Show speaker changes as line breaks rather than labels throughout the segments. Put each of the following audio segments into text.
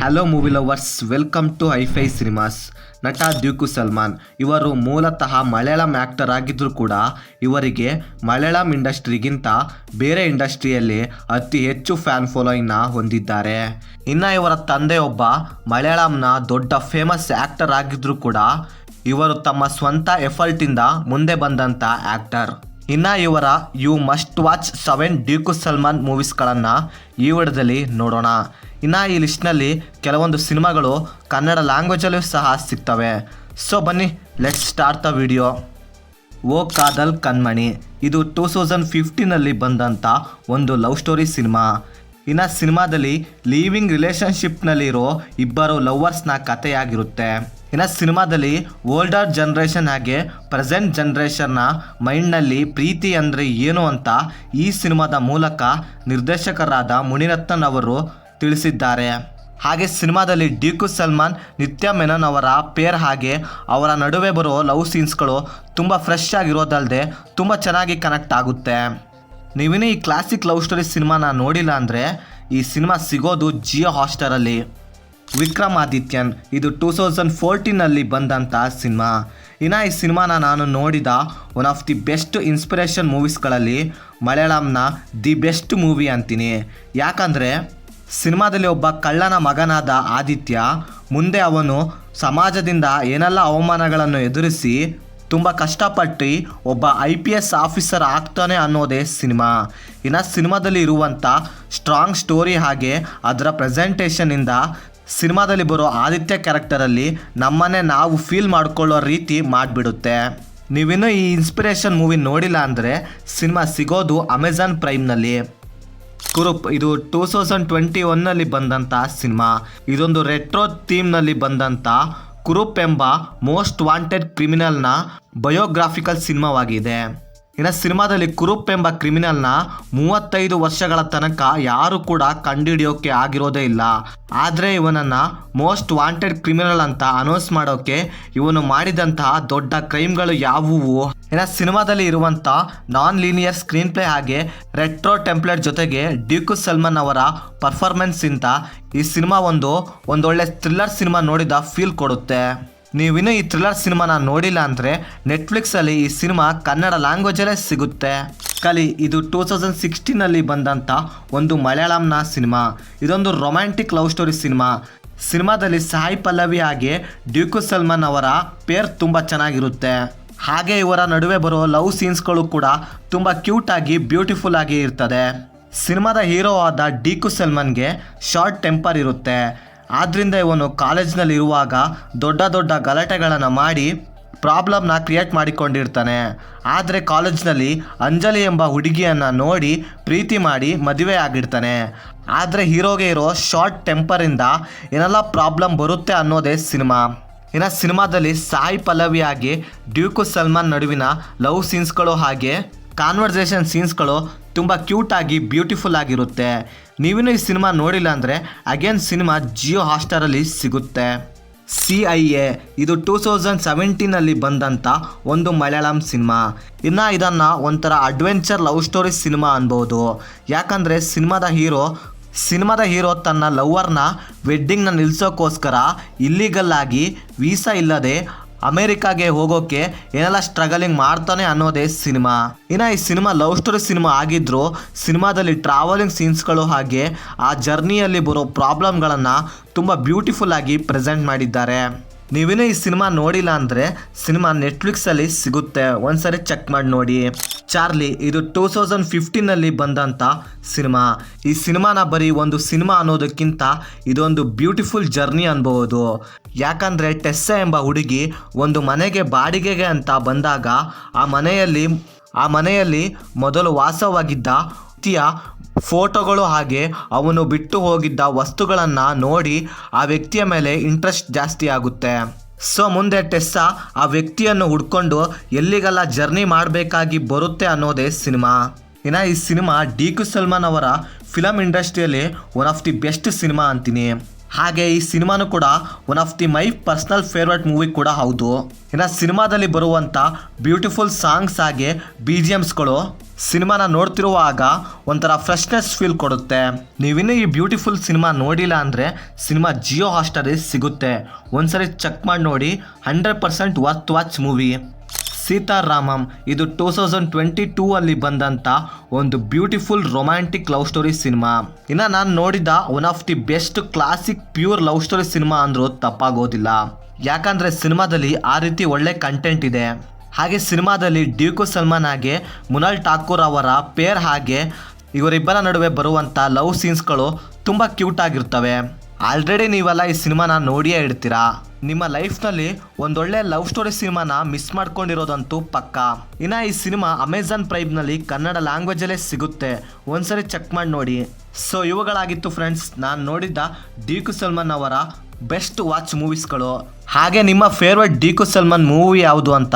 Hello movie lovers, welcome to hi fi cinemas. ನಟ ಡ್ಯೂಕು ಸಲ್ಮಾನ್ ಇವರು ಮೂಲತಃ ಮಲಯಾಳಂ ಆ್ಯಕ್ಟರ್ ಆಗಿದ್ದರೂ ಕೂಡ ಇವರಿಗೆ ಮಲಯಾಳಂ ಇಂಡಸ್ಟ್ರಿಗಿಂತ ಬೇರೆ ಇಂಡಸ್ಟ್ರಿಯಲ್ಲಿ ಅತಿ ಹೆಚ್ಚು ಫ್ಯಾನ್ ಫಾಲೋಯಿಂಗ್ನ ಹೊಂದಿದ್ದಾರೆ. ಇನ್ನು ಇವರ ತಂದೆ ಒಬ್ಬ ಮಲಯಾಳಂನ ದೊಡ್ಡ ಫೇಮಸ್ ಆ್ಯಕ್ಟರ್ ಆಗಿದ್ದರೂ ಕೂಡ ಇವರು ತಮ್ಮ ಸ್ವಂತ ಎಫರ್ಟಿಂದ ಮುಂದೆ ಬಂದಂಥ ಆ್ಯಕ್ಟರ್. ಇನ್ನು ಇವರ you must watch 7 Dulquer Salman ಮೂವೀಸ್ಗಳನ್ನು ಈ ವಿಡಿಯೋದಲ್ಲಿ ನೋಡೋಣ. ಇನ್ನು ಈ ಲಿಸ್ಟ್ನಲ್ಲಿ ಕೆಲವೊಂದು ಸಿನಿಮಾಗಳು ಕನ್ನಡ ಲ್ಯಾಂಗ್ವೇಜಲ್ಲೂ ಸಹ ಸಿಗ್ತವೆ. ಸೊ ಬನ್ನಿ, ಲೆಟ್ಸ್ ಸ್ಟಾರ್ಟ್ ದ ವಿಡಿಯೋ. ಓ ಕಾದಲ್ ಕಣ್ಮಣಿ ಇದು 2015ನಲ್ಲಿ ಬಂದಂಥ ಒಂದು ಲವ್ ಸ್ಟೋರಿ ಸಿನಿಮಾ. ಇನ್ನು ಸಿನಿಮಾದಲ್ಲಿ ಲೀವಿಂಗ್ ರಿಲೇಷನ್ಶಿಪ್ನಲ್ಲಿರೋ ಇಬ್ಬರು ಲವ್ವರ್ಸ್ನ ಕಥೆಯಾಗಿರುತ್ತೆ. ಇನ್ನು ಸಿನಿಮಾದಲ್ಲಿ ಓಲ್ಡರ್ ಜನ್ರೇಷನ್ ಹಾಗೆ ಪ್ರೆಸೆಂಟ್ ಜನ್ರೇಷನ್ನ ಮೈಂಡ್ನಲ್ಲಿ ಪ್ರೀತಿ ಅಂದರೆ ಏನು ಅಂತ ಈ ಸಿನಿಮಾದ ಮೂಲಕ ನಿರ್ದೇಶಕರಾದ ಮುನಿರತ್ನನ್ ಅವರು ತಿಳಿಸಿದ್ದಾರೆ. ಹಾಗೆ ಸಿನಿಮಾದಲ್ಲಿ ಡ್ಯೂಕು ಸಲ್ಮಾನ್ ನಿತ್ಯಾ ಮೆನನ್ ಅವರ ಪೇರ್ ಹಾಗೆ ಅವರ ನಡುವೆ ಬರೋ ಲವ್ ಸೀನ್ಸ್ಗಳು ತುಂಬ ಫ್ರೆಶ್ ಆಗಿರೋದಲ್ಲದೆ ತುಂಬ ಚೆನ್ನಾಗಿ ಕನೆಕ್ಟ್ ಆಗುತ್ತೆ. ನೀವಿನ್ನೂ ಈ ಕ್ಲಾಸಿಕ್ ಲವ್ ಸ್ಟೋರಿ ಸಿನಿಮಾನ ನೋಡಿಲ್ಲ ಅಂದರೆ ಈ ಸಿನಿಮಾ ಸಿಗೋದು ಜಿಯೋ ಹಾಟ್‌ಸ್ಟಾರಲ್ಲಿ. ವಿಕ್ರಮಾದಿತ್ಯನ್ ಇದು 2014ನಲ್ಲಿ ಬಂದಂಥ ಸಿನಿಮಾ. ಇನ್ನು ಈ ಸಿನಿಮಾನ ನಾನು ನೋಡಿದ one of the best inspiration ಮೂವೀಸ್ಗಳಲ್ಲಿ ಮಲಯಾಳಂನ ದಿ ಬೆಸ್ಟ್ ಮೂವಿ ಅಂತೀನಿ. ಯಾಕಂದರೆ ಸಿನಿಮಾದಲ್ಲಿ ಒಬ್ಬ ಕಳ್ಳನ ಮಗನಾದ ಆದಿತ್ಯ ಮುಂದೆ ಅವನು ಸಮಾಜದಿಂದ ಏನೆಲ್ಲ ಅವಮಾನಗಳನ್ನು ಎದುರಿಸಿ ತುಂಬ ಕಷ್ಟಪಟ್ಟು ಒಬ್ಬ IPS ಆಫೀಸರ್ ಆಗ್ತಾನೆ ಅನ್ನೋದೇ ಸಿನಿಮಾ. ಇನ್ನು ಸಿನಿಮಾದಲ್ಲಿ ಇರುವಂಥ ಸ್ಟ್ರಾಂಗ್ ಸ್ಟೋರಿ ಹಾಗೆ ಅದರ ಪ್ರೆಸೆಂಟೇಷನಿಂದ ಸಿನಿಮಾದಲ್ಲಿ ಬರೋ ಆದಿತ್ಯ ಕ್ಯಾರೆಕ್ಟರಲ್ಲಿ ನಮ್ಮನ್ನೇ ನಾವು ಫೀಲ್ ಮಾಡ್ಕೊಳ್ಳೋ ರೀತಿ ಮಾಡಿಬಿಡುತ್ತೆ. ನೀವಿನ್ನೂ ಈ ಇನ್ಸ್ಪಿರೇಷನ್ ಮೂವಿ ನೋಡಿಲ್ಲ ಅಂದರೆ ಸಿನಿಮಾ ಸಿಗೋದು ಅಮೆಜಾನ್ ಪ್ರೈಮ್ನಲ್ಲಿ. ಕುರುಪ್ ಇದು 2021ನಲ್ಲಿ ಬಂದಂಥ ಸಿನಿಮಾ. ಇದೊಂದು ರೆಟ್ರೋ ಥೀಮ್ನಲ್ಲಿ ಬಂದಂಥ ಕುರುಪ್ ಎಂಬ ಮೋಸ್ಟ್ ವಾಂಟೆಡ್ ಕ್ರಿಮಿನಲ್ನ ಬಯೋಗ್ರಾಫಿಕಲ್ ಸಿನಿಮಾವಾಗಿದೆ. ಇನ್ನು ಸಿನಿಮಾದಲ್ಲಿ ಕುರುಪ್ ಎಂಬ ಕ್ರಿಮಿನಲ್ನ 35 ವರ್ಷಗಳ ತನಕ ಯಾರು ಕೂಡ ಕಂಡುಹಿಡಿಯೋಕೆ ಆಗಿರೋದೇ ಇಲ್ಲ. ಆದರೆ ಇವನನ್ನು ಮೋಸ್ಟ್ ವಾಂಟೆಡ್ ಕ್ರಿಮಿನಲ್ ಅಂತ ಅನೌನ್ಸ್ ಮಾಡೋಕೆ ಇವನು ಮಾಡಿದಂತಹ ದೊಡ್ಡ ಕ್ರೈಮ್ಗಳು ಯಾವುವು. ಇನ್ನು ಸಿನಿಮಾದಲ್ಲಿ ಇರುವಂಥ ನಾನ್ ಲೀನಿಯರ್ ಸ್ಕ್ರೀನ್ ಪ್ಲೇ ಹಾಗೆ ರೆಟ್ರೋ ಟೆಂಪ್ಲೇಟ್ ಜೊತೆಗೆ ಡ್ಯೂಕು ಸಲ್ಮಾನ್ ಅವರ ಪರ್ಫಾರ್ಮೆನ್ಸಿಂದ ಈ ಸಿನಿಮಾ ಒಂದೊಳ್ಳೆ ಥ್ರಿಲ್ಲರ್ ಸಿನಿಮಾ ನೋಡಿದ ಫೀಲ್ ಕೊಡುತ್ತೆ. ನೀವಿನ್ನೂ ಈ ಥ್ರಿಲ್ಲರ್ ಸಿನಿಮಾನ ನೋಡಿಲ್ಲ ಅಂದರೆ ನೆಟ್ಫ್ಲಿಕ್ಸಲ್ಲಿ ಈ ಸಿನಿಮಾ ಕನ್ನಡ ಲ್ಯಾಂಗ್ವೇಜಲ್ಲೇ ಸಿಗುತ್ತೆ. ಕಲಿ ಇದು 2016ನಲ್ಲಿ ಬಂದಂಥ ಒಂದು ಮಲಯಾಳಂನ ಸಿನಿಮಾ. ಇದೊಂದು ರೊಮ್ಯಾಂಟಿಕ್ ಲವ್ ಸ್ಟೋರಿ ಸಿನಿಮಾ. ಸಿನಿಮಾದಲ್ಲಿ ಸಾಯಿ ಪಲ್ಲವಿ ಹಾಗೆ ಡ್ಯೂಕು ಸಲ್ಮಾನ್ ಅವರ ಪೇರ್ ತುಂಬ ಚೆನ್ನಾಗಿರುತ್ತೆ. ಹಾಗೆ ಇವರ ನಡುವೆ ಬರೋ ಲವ್ ಸೀನ್ಸ್ಗಳು ಕೂಡ ತುಂಬ ಕ್ಯೂಟಾಗಿ ಬ್ಯೂಟಿಫುಲ್ ಆಗಿ ಇರ್ತದೆ. ಸಿನಿಮಾದ ಹೀರೋ ಆದ ಡ್ಯೂಕು ಸಲ್ಮಾನ್ಗೆ ಶಾರ್ಟ್ ಟೆಂಪರ್ ಇರುತ್ತೆ. ಆದ್ದರಿಂದ ಇವನು ಕಾಲೇಜ್ನಲ್ಲಿ ಇರುವಾಗ ದೊಡ್ಡ ಗಲಾಟೆಗಳನ್ನು ಮಾಡಿ ಪ್ರಾಬ್ಲಮ್ನ ಕ್ರಿಯೇಟ್ ಮಾಡಿಕೊಂಡಿರ್ತಾನೆ. ಆದರೆ ಕಾಲೇಜ್ನಲ್ಲಿ ಅಂಜಲಿ ಎಂಬ ಹುಡುಗಿಯನ್ನು ನೋಡಿ ಪ್ರೀತಿ ಮಾಡಿ ಮದುವೆ ಆಗಿರ್ತಾನೆ. ಆದರೆ ಹೀರೋಗೆ ಇರೋ ಶಾರ್ಟ್ ಟೆಂಪರಿಂದ ಏನೆಲ್ಲ ಪ್ರಾಬ್ಲಮ್ ಬರುತ್ತೆ ಅನ್ನೋದೇ ಸಿನಿಮಾ. ಇನ್ನು ಸಿನಿಮಾದಲ್ಲಿ ಸಾಯಿ ಪಲ್ಲವಿ ಹಾಗೆ ಡ್ಯೂಕು ಸಲ್ಮಾನ್ ನಡುವಿನ ಲವ್ ಸೀನ್ಸ್ಗಳು ಹಾಗೆ ಕಾನ್ವರ್ಸೇಷನ್ ಸೀನ್ಸ್ಗಳು ತುಂಬ ಕ್ಯೂಟಾಗಿ ಬ್ಯೂಟಿಫುಲ್ ಆಗಿರುತ್ತೆ. ನೀವಿನ್ನೂ ಈ ಸಿನಿಮಾ ನೋಡಿಲ್ಲ ಅಂದರೆ ಅಗೇನ್ ಸಿನಿಮಾ ಜಿಯೋ ಹಾಟ್‌ಸ್ಟಾರಲ್ಲಿ ಸಿಗುತ್ತೆ. CIA ಇದು 2017ನಲ್ಲಿ ಬಂದಂಥ ಒಂದು ಮಲಯಾಳಂ ಸಿನಿಮಾ. ಇನ್ನು ಇದನ್ನು ಒಂಥರ ಅಡ್ವೆಂಚರ್ ಲವ್ ಸ್ಟೋರಿ ಸಿನಿಮಾ ಅನ್ಬೋದು. ಯಾಕಂದರೆ ಸಿನಿಮಾದ ಹೀರೋ ತನ್ನ ಲವ್ವರ್ನ ವೆಡ್ಡಿಂಗ್ನ ನಿಲ್ಲಿಸೋಕ್ಕೋಸ್ಕರ ಇಲ್ಲಿಗಲ್ ಆಗಿ ವೀಸಾ ಇಲ್ಲದೆ ಅಮೇರಿಕಾಗೆ ಹೋಗೋಕ್ಕೆ ಏನೆಲ್ಲ ಸ್ಟ್ರಗಲಿಂಗ್ ಮಾಡ್ತಾನೆ ಅನ್ನೋದೇ ಸಿನಿಮಾ. ಇನ್ನು ಈ ಸಿನಿಮಾ ಲವ್ ಸ್ಟೋರಿ ಸಿನಿಮಾ ಆಗಿದ್ದರೂ ಸಿನಿಮಾದಲ್ಲಿ ಟ್ರಾವೆಲಿಂಗ್ ಸೀನ್ಸ್ಗಳು ಹಾಗೆ ಆ ಜರ್ನಿಯಲ್ಲಿ ಬರೋ ಪ್ರಾಬ್ಲಮ್ಗಳನ್ನು ತುಂಬ ಬ್ಯೂಟಿಫುಲ್ ಆಗಿ ಪ್ರೆಸೆಂಟ್ ಮಾಡಿದ್ದಾರೆ. ನೀವಿನ್ನೂ ಈ ಸಿನಿಮಾ ನೋಡಿಲ್ಲ ಅಂದರೆ ಸಿನಿಮಾ ನೆಟ್ಫ್ಲಿಕ್ಸಲ್ಲಿ ಸಿಗುತ್ತೆ, ಒಂದ್ಸರಿ ಚೆಕ್ ಮಾಡಿ ನೋಡಿ. ಚಾರ್ಲಿ ಇದು 2015ನಲ್ಲಿ ಬಂದಂಥ ಸಿನಿಮಾ. ಈ ಸಿನಿಮಾನ ಬರೀ ಒಂದು ಸಿನಿಮಾ ಅನ್ನೋದಕ್ಕಿಂತ ಇದೊಂದು ಬ್ಯೂಟಿಫುಲ್ ಜರ್ನಿ ಅನ್ಬೋದು. ಯಾಕಂದರೆ ಟೆಸ್ಸಾ ಎಂಬ ಹುಡುಗಿ ಒಂದು ಮನೆಗೆ ಬಾಡಿಗೆಗೆ ಅಂತ ಬಂದಾಗ ಆ ಮನೆಯಲ್ಲಿ ಮೊದಲು ವಾಸವಾಗಿದ್ದ ವ್ಯಕ್ತಿಯ ಫೋಟೋಗಳು ಹಾಗೆ ಅವನು ಬಿಟ್ಟು ಹೋಗಿದ್ದ ವಸ್ತುಗಳನ್ನು ನೋಡಿ ಆ ವ್ಯಕ್ತಿಯ ಮೇಲೆ ಇಂಟ್ರೆಸ್ಟ್ ಜಾಸ್ತಿ ಆಗುತ್ತೆ. ಸೊ ಮುಂದೆ ಟೆಸ್ಸಾ ಆ ವ್ಯಕ್ತಿಯನ್ನು ಹುಡ್ಕೊಂಡು ಎಲ್ಲಿಗೆಲ್ಲ ಜರ್ನಿ ಮಾಡಬೇಕಾಗಿ ಬರುತ್ತೆ ಅನ್ನೋದೇ ಸಿನಿಮಾ. ಇನ್ನು ಈ ಸಿನಿಮಾ ಡ್ಯೂಕು ಸಲ್ಮಾನ್ ಅವರ ಫಿಲಮ್ ಇಂಡಸ್ಟ್ರಿಯಲ್ಲಿ one of the best cinema ಅಂತೀನಿ. ಹಾಗೆ ಈ ಸಿನಿಮಾನು ಕೂಡ one of the my personal favourite movie ಕೂಡ ಹೌದು. ಇನ್ನು ಸಿನಿಮಾದಲ್ಲಿ ಬರುವಂಥ ಬ್ಯೂಟಿಫುಲ್ ಸಾಂಗ್ಸ್ ಹಾಗೆ BGMಸ್ಗಳು ಸಿನಿಮಾನ ನೋಡ್ತಿರುವಾಗ ಒಂಥರ ಫ್ರೆಶ್ನೆಸ್ ಫೀಲ್ ಕೊಡುತ್ತೆ. ನೀವಿನ್ನೂ ಈ ಬ್ಯೂಟಿಫುಲ್ ಸಿನಿಮಾ ನೋಡಿಲ್ಲ ಅಂದರೆ ಸಿನಿಮಾ ಜಿಯೋ ಹಾಟ್‌ಸ್ಟಾರಲ್ಲಿ ಸಿಗುತ್ತೆ. ಒಂದ್ಸರಿ ಚೆಕ್ ಮಾಡಿ ನೋಡಿ. 100% ವರ್ತ್ ವಾಚ್ ಮೂವಿ. ಸೀತಾರಾಮಂ ಇದು 2022 ಅಲ್ಲಿ ಬಂದಂಥ ಒಂದು beautiful romantic love story cinema. ಇನ್ನು ನಾನು ನೋಡಿದ one of the best classic pure love story cinema ಅಂದರೂ ತಪ್ಪಾಗೋದಿಲ್ಲ. ಯಾಕಂದರೆ ಸಿನಿಮಾದಲ್ಲಿ ಆ ರೀತಿ ಒಳ್ಳೆ ಕಂಟೆಂಟ್ ಇದೆ. ಹಾಗೆ ಸಿನಿಮಾದಲ್ಲಿ ಡ್ಯೂಕು ಸಲ್ಮಾನ್ ಹಾಗೆ ಮುನಾಲ್ ಠಾಕೂರ್ ಅವರ ಪೇರ್ ಹಾಗೆ ಇವರಿಬ್ಬರ ನಡುವೆ ಬರುವಂಥ ಲವ್ ಸೀನ್ಸ್ಗಳು ತುಂಬ ಕ್ಯೂಟ್ ಆಗಿರ್ತವೆ. ಆಲ್ರೆಡಿ ನೀವೆಲ್ಲ ಈ ಸಿನಿಮಾನ ನೋಡಿಯೇ ಇಡ್ತೀರಾ. ನಿಮ್ಮ ಲೈಫ್ನಲ್ಲಿ ಒಂದೊಳ್ಳೆ ಲವ್ ಸ್ಟೋರಿ ಸಿನಿಮಾನ ಮಿಸ್ ಮಾಡ್ಕೊಂಡಿರೋದಂತೂ ಪಕ್ಕ. ಇನ್ನು ಈ ಸಿನಿಮಾ ಅಮೆಝಾನ್ ಪ್ರೈಮ್ನಲ್ಲಿ ಕನ್ನಡ ಲ್ಯಾಂಗ್ವೇಜಲ್ಲೇ ಸಿಗುತ್ತೆ. ಒಂದ್ಸರಿ ಚೆಕ್ ಮಾಡಿ ನೋಡಿ. ಸೊ ಇವುಗಳಾಗಿತ್ತು ಫ್ರೆಂಡ್ಸ್ ನಾನು ನೋಡಿದ್ದ ಡ್ಯೂಕು ಸಲ್ಮಾನ್ ಅವರ ಬೆಸ್ಟ್ ವಾಚ್ ಮೂವೀಸ್ಗಳು. ಹಾಗೆ ನಿಮ್ಮ ಫೇವ್ರೆಟ್ ಡ್ಯೂಕು ಸಲ್ಮಾನ್ ಮೂವಿ ಯಾವುದು ಅಂತ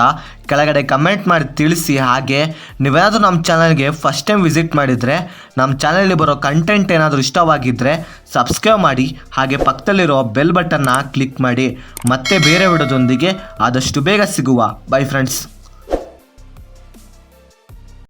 ಕೆಳಗಡೆ ಕಮೆಂಟ್ ಮಾಡಿ ತಿಳಿಸಿ. ಹಾಗೆ ನೀವೇನಾದರೂ ನಮ್ಮ ಚಾನಲ್ಗೆ ಫಸ್ಟ್ ಟೈಮ್ ವಿಸಿಟ್ ಮಾಡಿದರೆ ನಮ್ಮ ಚಾನಲಲ್ಲಿ ಬರೋ ಕಂಟೆಂಟ್ ಏನಾದರೂ ಇಷ್ಟವಾಗಿದ್ದರೆ ಸಬ್ಸ್ಕ್ರೈಬ್ ಮಾಡಿ. ಹಾಗೆ ಪಕ್ಕದಲ್ಲಿರೋ ಬೆಲ್ ಬಟನ್ನ ಕ್ಲಿಕ್ ಮಾಡಿ. ಮತ್ತೆ ಬೇರೆ ವಿಡಿಯೋದೊಂದಿಗೆ ಆದಷ್ಟು ಬೇಗ ಸಿಗುವ. By friends.